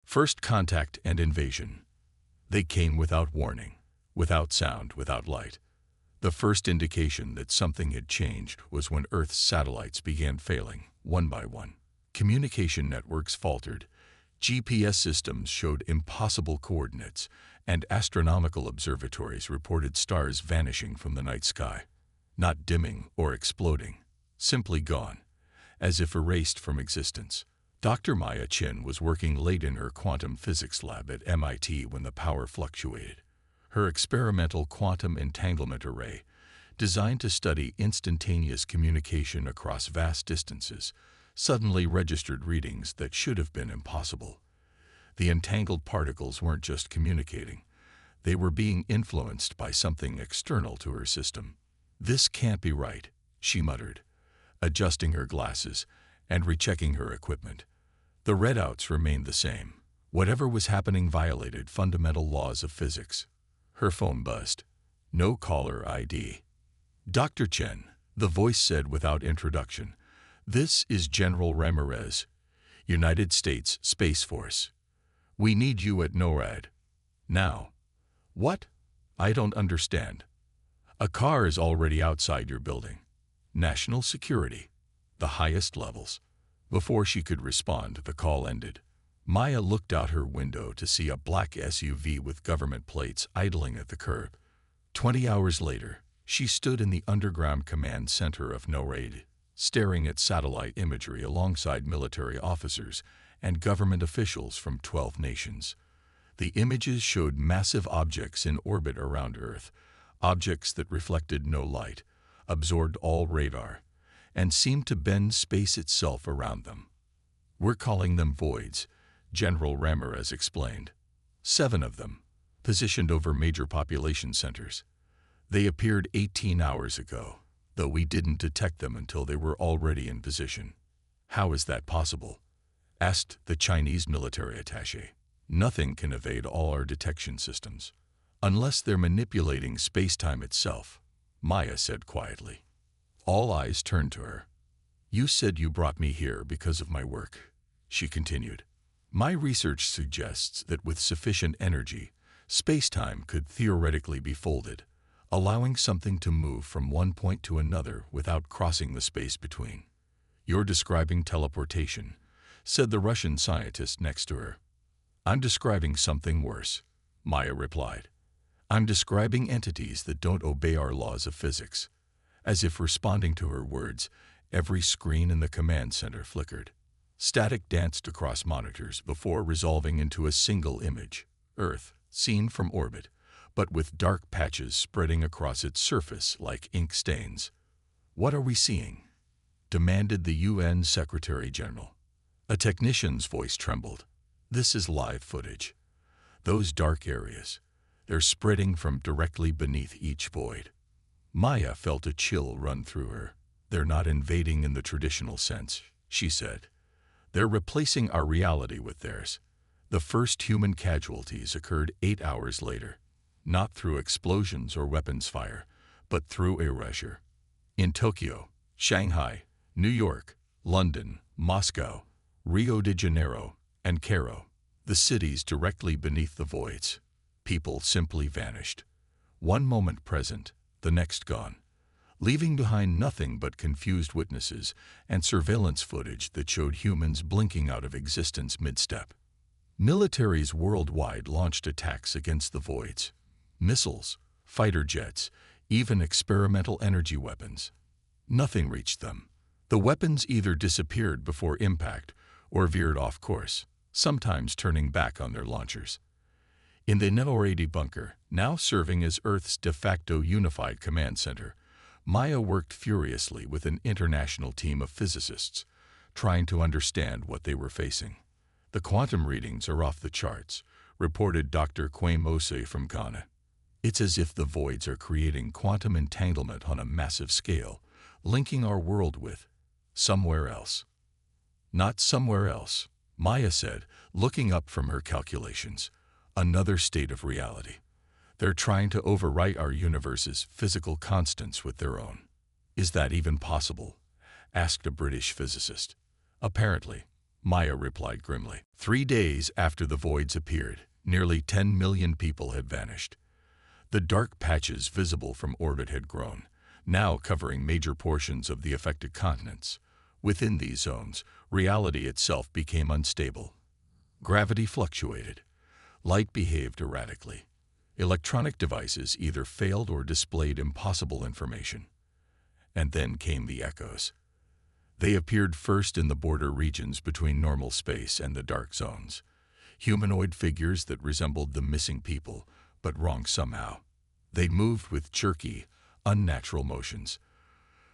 First contact and invasion. They came without warning, without sound, without light. The first indication that something had changed was when Earth's satellites began failing, one by one. Communication networks faltered, GPS systems showed impossible coordinates, and astronomical observatories reported stars vanishing from the night sky. Not dimming or exploding, simply gone, as if erased from existence. Dr. Maya Chin was working late in her quantum physics lab at MIT when the power fluctuated. Her experimental quantum entanglement array, designed to study instantaneous communication across vast distances, suddenly registered readings that should have been impossible. The entangled particles weren't just communicating. They were being influenced by something external to her system. "This can't be right," she muttered, adjusting her glasses and rechecking her equipment. The readouts remained the same. Whatever was happening violated fundamental laws of physics. Her phone buzzed. No caller ID. "Dr. Chen," the voice said without introduction. "This is General Ramirez, United States Space Force. We need you at NORAD. Now." "What? I don't understand." "A car is already outside your building. National security. The highest levels." Before she could respond, the call ended. Maya looked out her window to see a black SUV with government plates idling at the curb. 20 hours later, she stood in the underground command center of NORAD, staring at satellite imagery alongside military officers and government officials from 12 nations. The images showed massive objects in orbit around Earth, objects that reflected no light, absorbed all radar, and seemed to bend space itself around them. "We're calling them voids," General Ramirez explained. 7 of them, positioned over major population centers. They appeared 18 hours ago, though we didn't detect them until they were already in position. "How is that possible?" asked the Chinese military attaché. "Nothing can evade all our detection systems, unless they're manipulating space-time itself," Maya said quietly. All eyes turned to her. "You said you brought me here because of my work," she continued. "My research suggests that with sufficient energy, space-time could theoretically be folded, allowing something to move from one point to another without crossing the space between." "You're describing teleportation," said the Russian scientist next to her. "I'm describing something worse," Maya replied. "I'm describing entities that don't obey our laws of physics." As if responding to her words, every screen in the command center flickered. Static danced across monitors before resolving into a single image, Earth, seen from orbit, but with dark patches spreading across its surface like ink stains. "What are we seeing?" demanded the UN Secretary General. A technician's voice trembled. "This is live footage. Those dark areas, they're spreading from directly beneath each void." Maya felt a chill run through her. "They're not invading in the traditional sense," she said. "They're replacing our reality with theirs." The first human casualties occurred 8 hours later, not through explosions or weapons fire, but through erasure. In Tokyo, Shanghai, New York, London, Moscow, Rio de Janeiro, and Cairo, the cities directly beneath the voids, people simply vanished. One moment present, the next gone, leaving behind nothing but confused witnesses and surveillance footage that showed humans blinking out of existence mid-step. Militaries worldwide launched attacks against the voids. Missiles, fighter jets, even experimental energy weapons. Nothing reached them. The weapons either disappeared before impact or veered off course, sometimes turning back on their launchers. In the NORAD bunker, now serving as Earth's de facto unified command center, Maya worked furiously with an international team of physicists, trying to understand what they were facing. "The quantum readings are off the charts," reported Dr. Kwame Osei from Ghana. "It's as if the voids are creating quantum entanglement on a massive scale, linking our world with somewhere else." "Not somewhere else," Maya said, looking up from her calculations. "Another state of reality. They're trying to overwrite our universe's physical constants with their own." "Is that even possible?" asked a British physicist. "Apparently. Maya replied grimly. 3 days after the voids appeared, nearly 10 million people had vanished. The dark patches visible from orbit had grown, now covering major portions of the affected continents. Within these zones, reality itself became unstable. Gravity fluctuated. Light behaved erratically. Electronic devices either failed or displayed impossible information. And then came the echoes. They appeared first in the border regions between normal space and the dark zones. Humanoid figures that resembled the missing people, but wrong somehow. They moved with jerky, unnatural motions.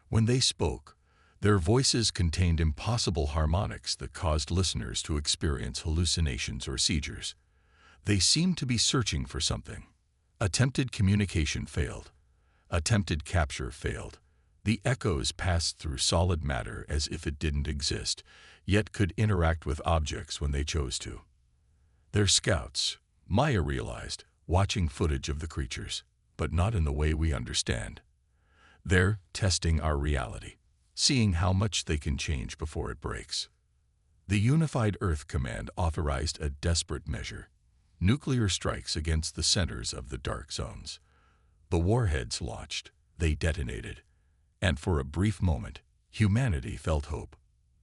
When they spoke, their voices contained impossible harmonics that caused listeners to experience hallucinations or seizures. They seemed to be searching for something. Attempted communication failed. Attempted capture failed. The echoes passed through solid matter as if it didn't exist, yet could interact with objects when they chose to. They're scouts, Maya realized, watching footage of the creatures, but not in the way we understand. They're testing our reality, seeing how much they can change before it breaks. The Unified Earth Command authorized a desperate measure: nuclear strikes against the centers of the dark zones. The warheads launched, they detonated, and for a brief moment, humanity felt hope.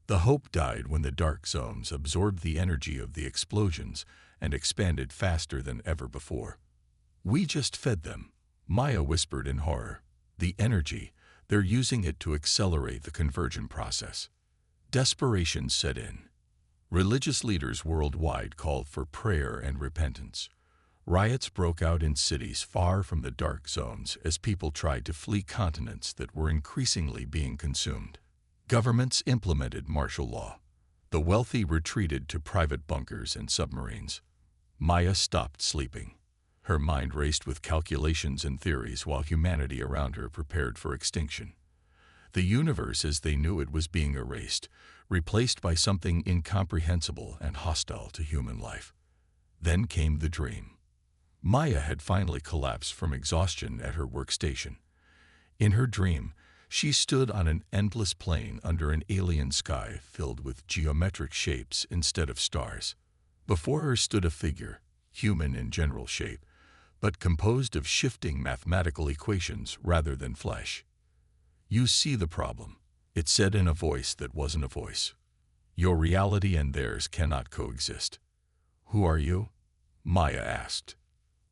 The hope died when the dark zones absorbed the energy of the explosions and expanded faster than ever before. We just fed them, Maya whispered in horror. The energy, they're using it to accelerate the conversion process. Desperation set in. Religious leaders worldwide called for prayer and repentance. Riots broke out in cities far from the dark zones as people tried to flee continents that were increasingly being consumed. Governments implemented martial law. The wealthy retreated to private bunkers and submarines. Maya stopped sleeping. Her mind raced with calculations and theories while humanity around her prepared for extinction. The universe as they knew it was being erased, replaced by something incomprehensible and hostile to human life. Then came the dream. Maya had finally collapsed from exhaustion at her workstation. In her dream, she stood on an endless plain under an alien sky filled with geometric shapes instead of stars. Before her stood a figure, human in general shape, but composed of shifting mathematical equations rather than flesh. "You see the problem," it said in a voice that wasn't a voice. "Your reality and theirs cannot coexist." "Who are you?" Maya asked.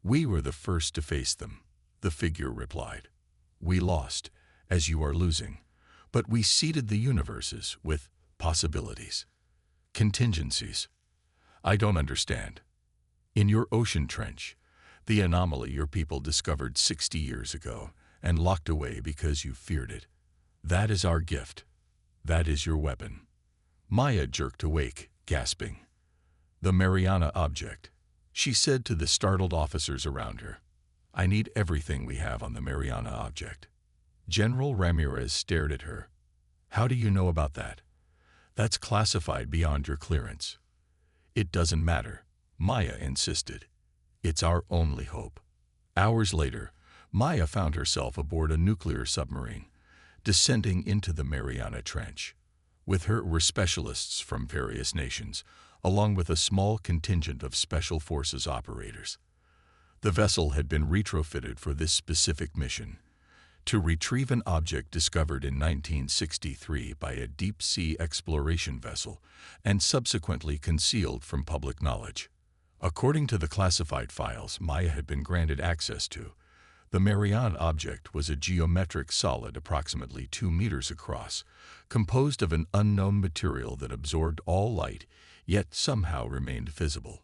"We were the first to face them," the figure replied. "We lost, as you are losing, but we seeded the universes with possibilities, contingencies. I don't understand. In your ocean trench, the anomaly your people discovered 60 years ago and locked away because you feared it. That is our gift. That is your weapon." Maya jerked awake, gasping. "The Mariana object," she said to the startled officers around her. "I need everything we have on the Mariana object." General Ramirez stared at her. "How do you know about that?" "That's classified beyond your clearance." "It doesn't matter," Maya insisted. "It's our only hope." Hours later, Maya found herself aboard a nuclear submarine, descending into the Mariana Trench. With her were specialists from various nations, along with a small contingent of Special Forces operators. The vessel had been retrofitted for this specific mission: to retrieve an object discovered in 1963 by a deep-sea exploration vessel and subsequently concealed from public knowledge. According to the classified files Maya had been granted access to, the Mariana object was a geometric solid approximately 2 meters across, composed of an unknown material that absorbed all light, yet somehow remained visible.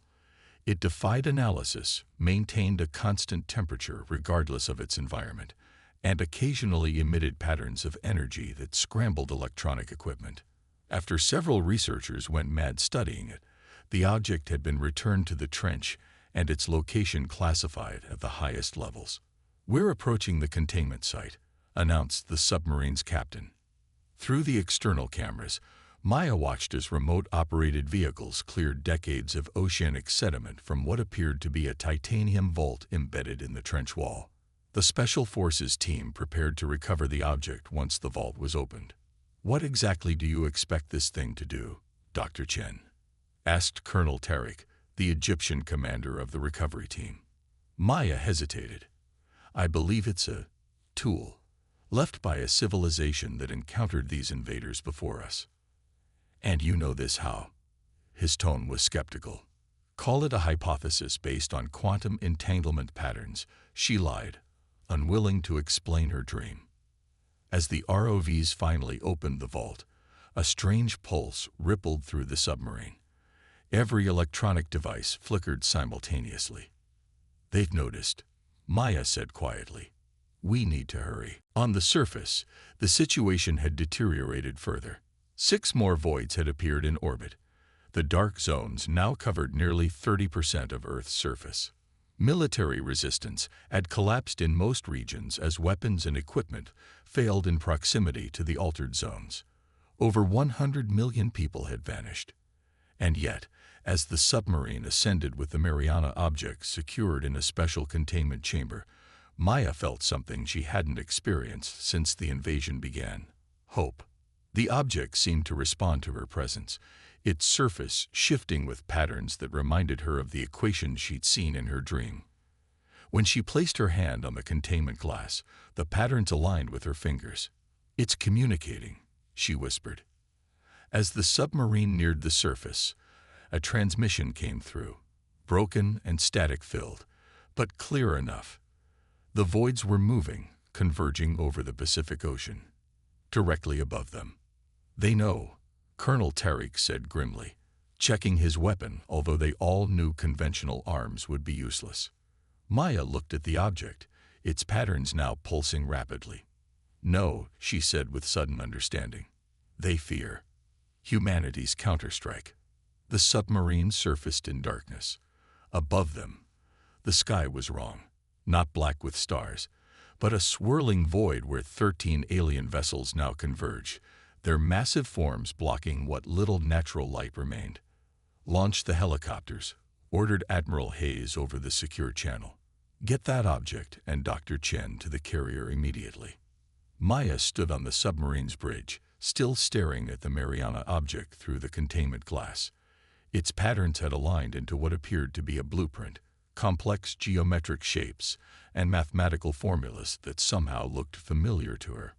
It defied analysis, maintained a constant temperature regardless of its environment, and occasionally emitted patterns of energy that scrambled electronic equipment. After several researchers went mad studying it, the object had been returned to the trench and its location classified at the highest levels. "We're approaching the containment site," announced the submarine's captain. Through the external cameras, Maya watched as remote-operated vehicles cleared decades of oceanic sediment from what appeared to be a titanium vault embedded in the trench wall. The Special Forces team prepared to recover the object once the vault was opened. "What exactly do you expect this thing to do?" Dr. Chen?" asked Colonel Tarek, the Egyptian commander of the recovery team. Maya hesitated. "I believe it's a tool left by a civilization that encountered these invaders before us." "And you know this how?" His tone was skeptical. "Call it a hypothesis based on quantum entanglement patterns," she lied, unwilling to explain her dream. As the ROVs finally opened the vault, a strange pulse rippled through the submarine. Every electronic device flickered simultaneously. "They've noticed," Maya said quietly. "We need to hurry." On the surface, the situation had deteriorated further. 6 more voids had appeared in orbit. The dark zones now covered nearly 30% of Earth's surface. Military resistance had collapsed in most regions as weapons and equipment failed in proximity to the altered zones. Over 100 million people had vanished. And yet, as the submarine ascended with the Mariana object secured in a special containment chamber, Maya felt something she hadn't experienced since the invasion began: hope. The object seemed to respond to her presence, its surface shifting with patterns that reminded her of the equations she'd seen in her dream. When she placed her hand on the containment glass, the patterns aligned with her fingers. "It's communicating," she whispered. As the submarine neared the surface, a transmission came through, broken and static-filled, but clear enough. The voids were moving, converging over the Pacific Ocean, directly above them. "They know," Colonel Tarek said grimly, checking his weapon, although they all knew conventional arms would be useless. Maya looked at the object, its patterns now pulsing rapidly. "No," she said with sudden understanding. "They fear humanity's counterstrike." The submarine surfaced in darkness. Above them, the sky was wrong, not black with stars, but a swirling void where 13 alien vessels now converged, their massive forms blocking what little natural light remained. "Launch the helicopters," ordered Admiral Hayes over the secure channel. "Get that object and Dr. Chen to the carrier immediately." Maya stood on the submarine's bridge, still staring at the Mariana object through the containment glass. Its patterns had aligned into what appeared to be a blueprint, complex geometric shapes and mathematical formulas that somehow looked familiar to her.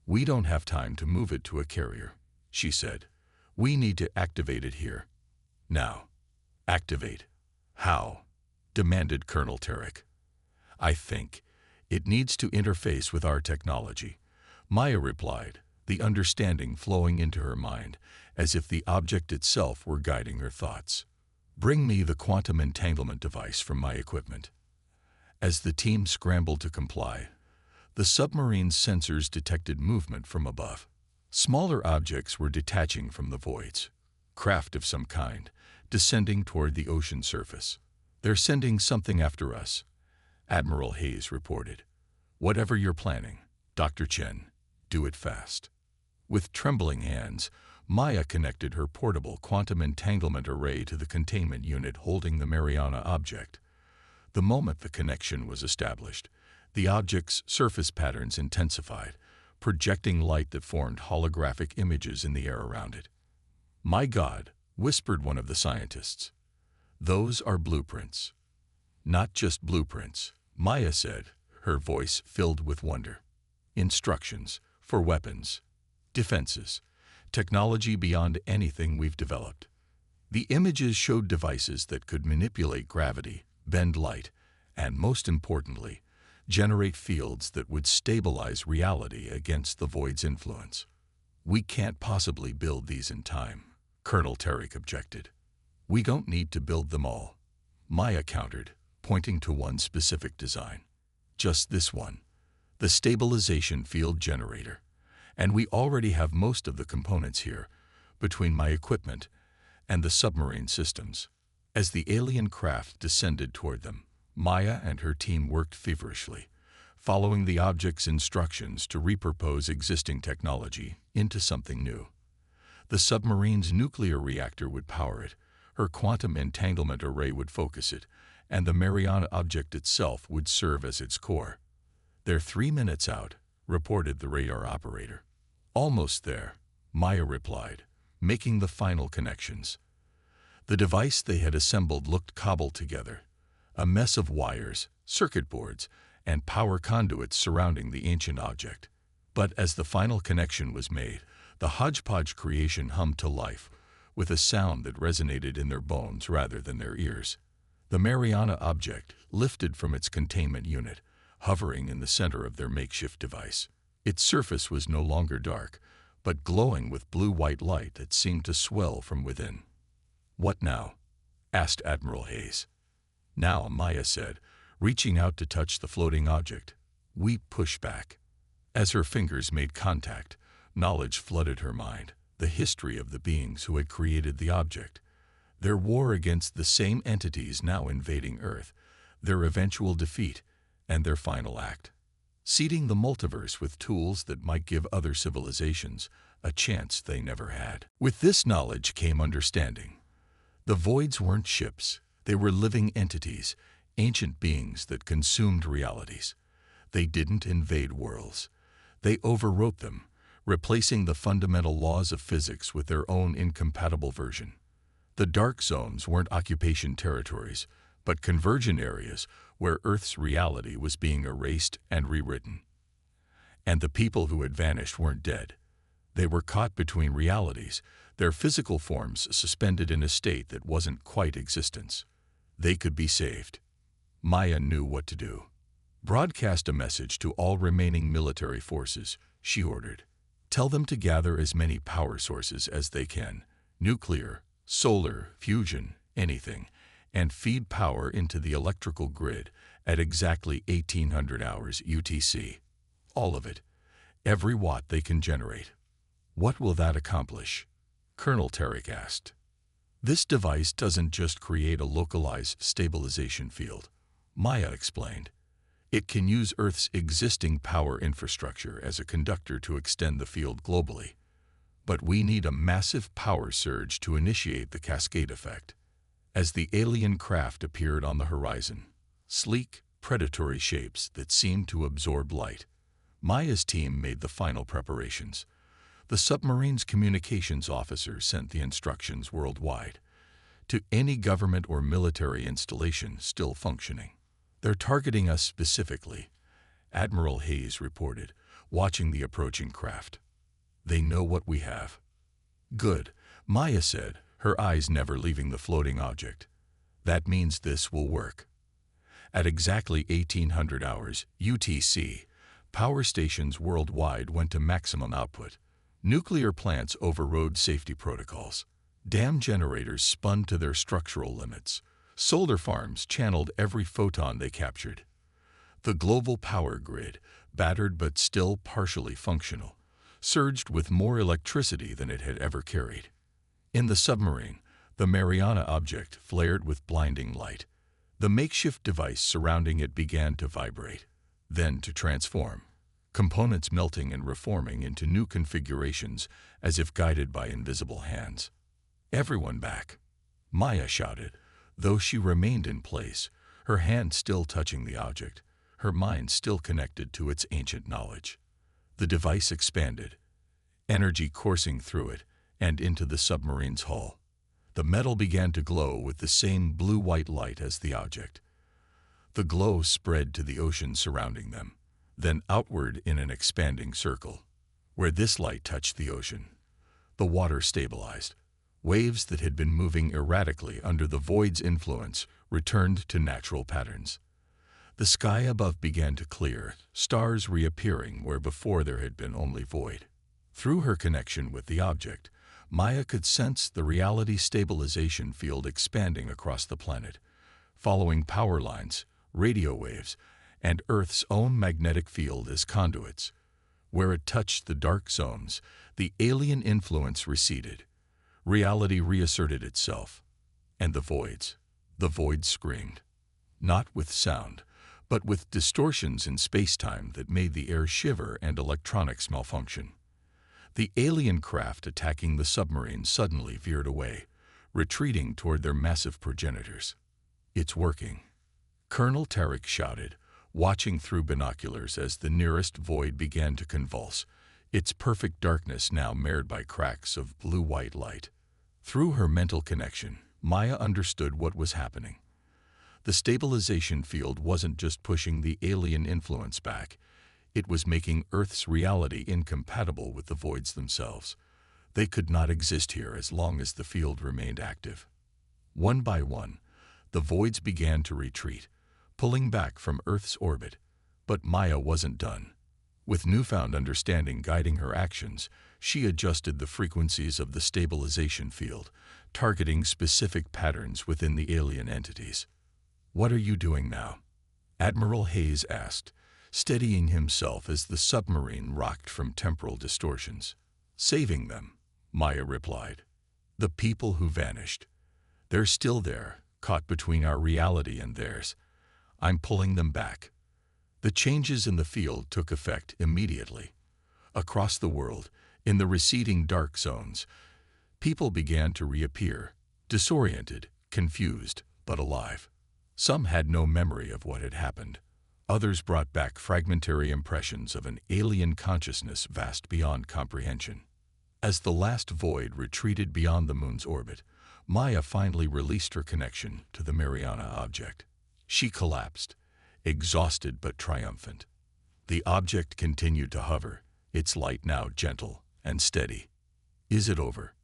"We don't have time to move it to a carrier," she said. "We need to activate it here. Now." "Activate? How?" demanded Colonel Tarek. "I think it needs to interface with our technology," Maya replied, the understanding flowing into her mind, as if the object itself were guiding her thoughts. "Bring me the quantum entanglement device from my equipment." As the team scrambled to comply, the submarine's sensors detected movement from above. Smaller objects were detaching from the voids, craft of some kind, descending toward the ocean surface. "They're sending something after us," Admiral Hayes reported. "Whatever you're planning, Dr. Chen, do it fast." With trembling hands, Maya connected her portable quantum entanglement array to the containment unit holding the Mariana object. The moment the connection was established, the object's surface patterns intensified, projecting light that formed holographic images in the air around it. "My God," whispered one of the scientists. "Those are blueprints." "Not just blueprints," Maya said, her voice filled with wonder. "Instructions for weapons, defenses, technology beyond anything we've developed." The images showed devices that could manipulate gravity, bend light, and most importantly, generate fields that would stabilize reality against the void's influence. "We can't possibly build these in time," Colonel Tarek objected. "We don't need to build them all," Maya countered, pointing to one specific design. "Just this one, the stabilization field generator. And we already have most of the components here, between my equipment and the submarine systems." As the alien craft descended toward them, Maya and her team worked feverishly, following the object's instructions to repurpose existing technology into something new. The submarine's nuclear reactor would power it, her quantum entanglement array would focus it, and the Mariana object itself would serve as its core. "They're 3 minutes out," reported the radar operator. "Almost there," Maya replied, making the final connections. The device they had assembled looked cobbled together, a mess of wires, circuit boards, and power conduits surrounding the ancient object. But as the final connection was made, the hodgepodge creation hummed to life, with a sound that resonated in their bones rather than their ears. The Mariana object lifted from its containment unit, hovering in the center of their makeshift device. Its surface was no longer dark, but glowing with blue-white light that seemed to swell from within. "What now?" asked Admiral Hayes. "Now," Maya said, reaching out to touch the floating object. "We push back." As her fingers made contact, knowledge flooded her mind, the history of the beings who had created the object, their war against the same entities now invading Earth, their eventual defeat, and their final act. Seeding the multiverse with tools that might give other civilizations a chance they never had. With this knowledge came understanding. The voids weren't ships, they were living entities, ancient beings that consumed realities. They didn't invade worlds. They overwrote them, replacing the fundamental laws of physics with their own incompatible version. The dark zones weren't occupation territories, but convergent areas where Earth's reality was being erased and rewritten. And the people who had vanished weren't dead. They were caught between realities, their physical forms suspended in a state that wasn't quite existence. They could be saved. Maya knew what to do. "Broadcast a message to all remaining military forces," she ordered. "Tell them to gather as many power sources as they can, nuclear, solar, fusion, anything, and feed power into the electrical grid at exactly 1800 hours UTC. All of it. Every watt they can generate." "What will that accomplish?" Colonel Tarek asked. "This device doesn't just create a localized stabilization field," Maya explained. "It can use Earth's existing power infrastructure as a conductor to extend the field globally. But we need a massive power surge to initiate the cascade effect." As the alien craft appeared on the horizon, sleek, predatory shapes that seemed to absorb light, Maya's team made the final preparations. The submarine's communications officer sent the instructions worldwide, to any government or military installation still functioning. "They're targeting us specifically," Admiral Hayes reported, watching the approaching craft. "They know what we have." "Good," Maya said, her eyes never leaving the floating object. "That means this will work." At exactly 1800 hours UTC, power stations worldwide went to maximum output. Nuclear plants overrode safety protocols. Dam generators spun to their structural limits. Solar farms channeled every photon they captured. The global power grid, battered but still partially functional, surged with more electricity than it had ever carried. In the submarine, the Mariana object flared with blinding light. The makeshift device surrounding it began to vibrate, then to transform, components melting and reforming into new configurations as if guided by invisible hands. "Everyone back," Maya shouted, though she remained in place, her hand still touching the object, her mind still connected to its ancient knowledge. The device expanded, energy coursing through it and into the submarine's hull. The metal began to glow with the same blue-white light as the object. The glow spread to the ocean surrounding them, then outward in an expanding circle. Where this light touched the ocean, the water stabilized. Waves that had been moving erratically under the void's influence returned to natural patterns. The sky above began to clear, stars reappearing where before there had been only void. Through her connection with the object, Maya could sense the reality stabilization field expanding across the planet, following power lines, radio waves, and Earth's own magnetic field as conduits. Where it touched the dark zones, the alien influence receded. Reality reasserted itself. And the voids screamed. Not with sound, but with distortions in space-time that made the air shiver and electronics malfunction. The alien craft attacking the submarine suddenly veered away, retreating toward their massive progenitors. "It's working," Colonel Tarek shouted, watching through binoculars as the nearest void began to convulse, its perfect darkness now marred by cracks of blue-white light. Through her mental connection, Maya understood what was happening. The stabilization field wasn't just pushing the alien influence back, it was making Earth's reality incompatible with the voids themselves. They could not exist here as long as the field remained active. One by one, the voids began to retreat, pulling back from Earth's orbit. But Maya wasn't done. With newfound understanding guiding her actions, she adjusted the frequencies of the stabilization field, targeting specific patterns within the alien entities. "What are you doing now?" Admiral Hayes asked, steadying himself as the submarine rocked from temporal distortions. "Saving them," Maya replied. "The people who vanished. They're still there, caught between our reality and theirs. I'm pulling them back." The changes in the field took effect immediately. Across the world, in the receding dark zones, people began to reappear, disoriented, confused, but alive. Some had no memory of what had happened. Others brought back fragmentary impressions of an alien consciousness vast beyond comprehension. As the last void retreated beyond the moon's orbit, Maya finally released her connection to the Mariana object. She collapsed, exhausted but triumphant. The object continued to hover, its light now gentle and steady. "Is it over?"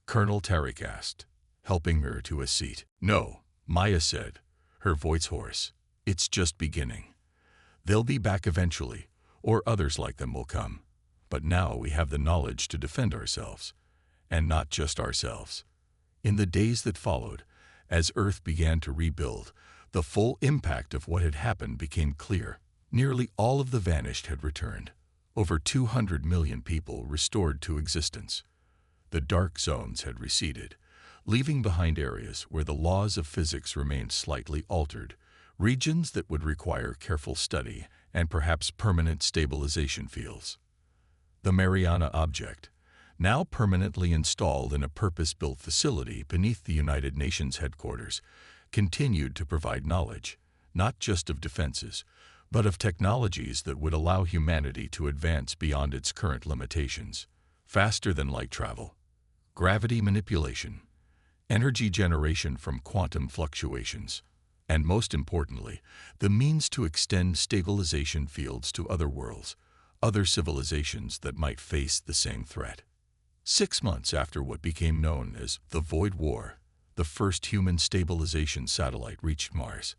Colonel Tarek asked, helping her to a seat. "No," Maya said, her voice hoarse. "It's just beginning. They'll be back eventually, or others like them will come. But now we have the knowledge to defend ourselves. And not just ourselves." In the days that followed, as Earth began to rebuild, the full impact of what had happened became clear. Nearly all of the vanished had returned. Over 200 million people restored to existence. The dark zones had receded, leaving behind areas where the laws of physics remained slightly altered, regions that would require careful study and perhaps permanent stabilization fields. The Mariana object, now permanently installed in a purpose-built facility beneath the United Nations headquarters, continued to provide knowledge, not just of defenses, but of technologies that would allow humanity to advance beyond its current limitations. Faster than light travel, gravity manipulation, energy generation from quantum fluctuations, and most importantly, the means to extend stabilization fields to other worlds, other civilizations that might face the same threat. 6 months after what became known as the Void War, the first human stabilization satellite reached Mars.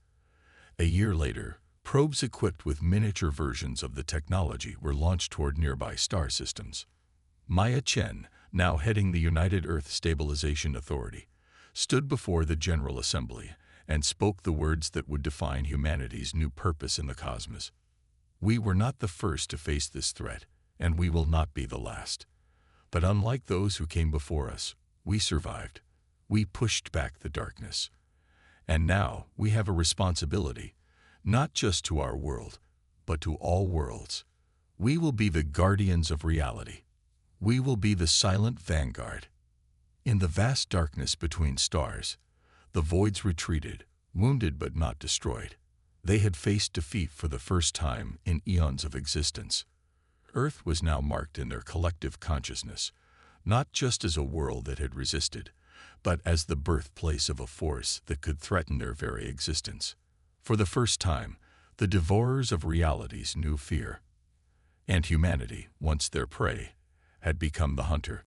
A year later, probes equipped with miniature versions of the technology were launched toward nearby star systems. Maya Chen, now heading the United Earth Stabilization Authority, stood before the General Assembly and spoke the words that would define humanity's new purpose in the cosmos. "We were not the first to face this threat, and we will not be the last. But unlike those who came before us, we survived. We pushed back the darkness. And now we have a responsibility, not just to our world, but to all worlds. We will be the guardians of reality. We will be the silent vanguard." In the vast darkness between stars, the voids retreated, wounded but not destroyed. They had faced defeat for the first time in eons of existence. Earth was now marked in their collective consciousness, not just as a world that had resisted, but as the birthplace of a force that could threaten their very existence. For the first time, the devourers of realities knew fear. And humanity, once their prey, had become the hunter.